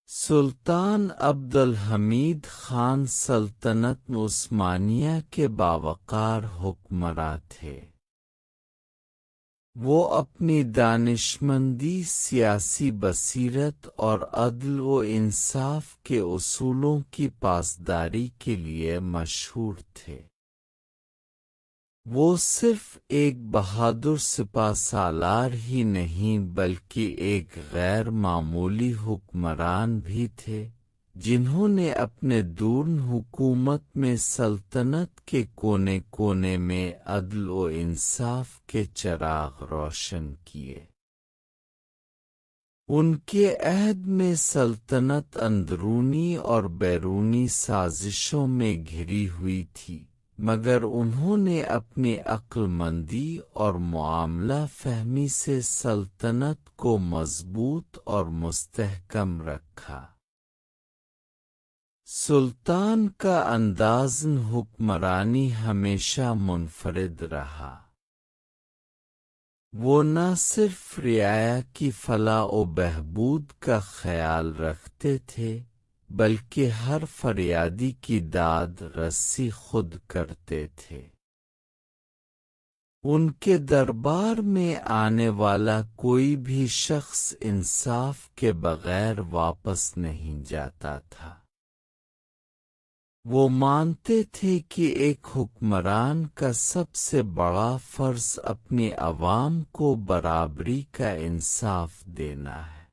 سلطان عبدالحمید خان سلطنت عثمانیہ کے باوقار حکمراں تھے۔ وہ اپنی دانشمندی، سیاسی بصیرت اور عدل و انصاف کے اصولوں کی پاسداری کے لیے مشہور تھے۔ وہ صرف ایک بہادر سپہ سالار ہی نہیں بلکہ ایک غیر معمولی حکمران بھی تھے، جنہوں نے اپنے دور حکومت میں سلطنت کے کونے کونے میں عدل و انصاف کے چراغ روشن کیے۔ ان کے عہد میں سلطنت اندرونی اور بیرونی سازشوں میں گھری ہوئی تھی، مگر انہوں نے اپنی عقل مندی اور معاملہ فہمی سے سلطنت کو مضبوط اور مستحکم رکھا۔ سلطان کا انداز حکمرانی ہمیشہ منفرد رہا۔ وہ نہ صرف رعایا کی فلاح و بہبود کا خیال رکھتے تھے بلکہ ہر فریادی کی داد رسی خود کرتے تھے۔ ان کے دربار میں آنے والا کوئی بھی شخص انصاف کے بغیر واپس نہیں جاتا تھا۔ وہ مانتے تھے کہ ایک حکمران کا سب سے بڑا فرض اپنی عوام کو برابری کا انصاف دینا ہے۔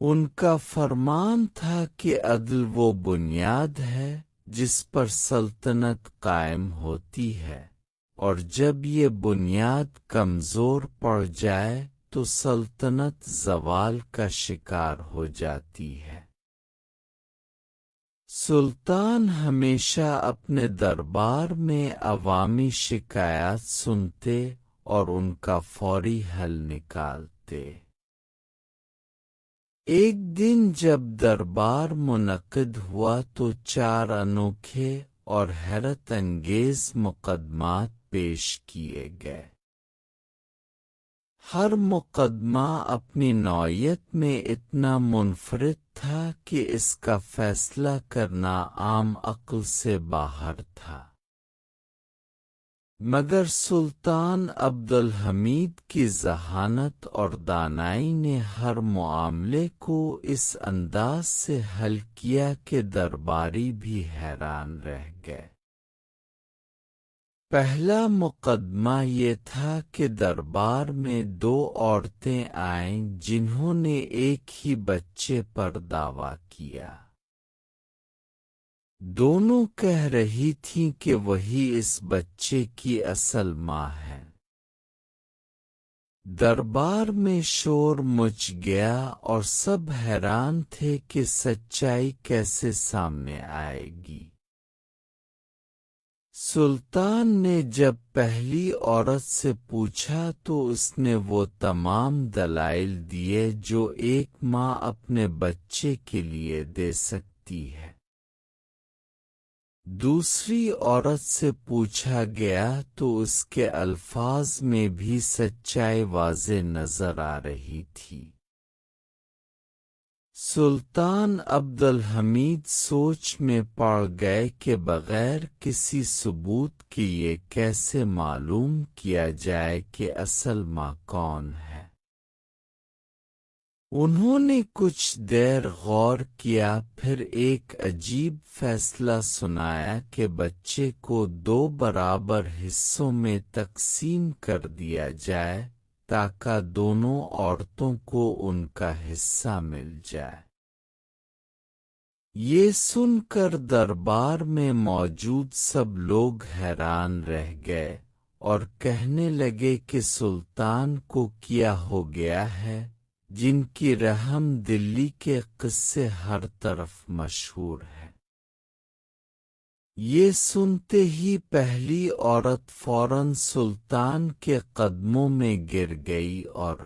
ان کا فرمان تھا کہ عدل وہ بنیاد ہے جس پر سلطنت قائم ہوتی ہے، اور جب یہ بنیاد کمزور پڑ جائے تو سلطنت زوال کا شکار ہو جاتی ہے۔ سلطان ہمیشہ اپنے دربار میں عوامی شکایات سنتے اور ان کا فوری حل نکالتے۔ ایک دن جب دربار منعقد ہوا تو 4 انوکھے اور حیرت انگیز مقدمات پیش کیے گئے۔ ہر مقدمہ اپنی نوعیت میں اتنا منفرد تھا کہ اس کا فیصلہ کرنا عام عقل سے باہر تھا۔ مگر سلطان عبدالحمید کی ذہانت اور دانائی نے ہر معاملے کو اس انداز سے حل کیا کہ درباری بھی حیران رہ گئے۔ پہلا مقدمہ یہ تھا کہ دربار میں 2 عورتیں آئیں جنہوں نے ایک ہی بچے پر دعویٰ کیا۔ دونوں کہہ رہی تھیں کہ وہی اس بچے کی اصل ماں ہے۔ دربار میں شور مچ گیا اور سب حیران تھے کہ سچائی کیسے سامنے آئے گی۔ سلطان نے جب پہلی عورت سے پوچھا تو اس نے وہ تمام دلائل دیے جو ایک ماں اپنے بچے کے لیے دے سکتی ہے۔ دوسری عورت سے پوچھا گیا تو اس کے الفاظ میں بھی سچائی واضح نظر آ رہی تھی۔ سلطان عبدالحمید سوچ میں پڑ گئے کہ بغیر کسی ثبوت کے یہ کیسے معلوم کیا جائے کہ اصل ماں کون ہے۔ انہوں نے کچھ دیر غور کیا، پھر ایک عجیب فیصلہ سنایا کہ بچے کو 2 برابر حصوں میں تقسیم کر دیا جائے تاکہ دونوں عورتوں کو ان کا حصہ مل جائے۔ یہ سن کر دربار میں موجود سب لوگ حیران رہ گئے اور کہنے لگے کہ سلطان کو کیا ہو گیا ہے، جن کی رحم دلی کے قصے ہر طرف مشہور ہیں۔ یہ سنتے ہی پہلی عورت فوراً سلطان کے قدموں میں گر گئی اور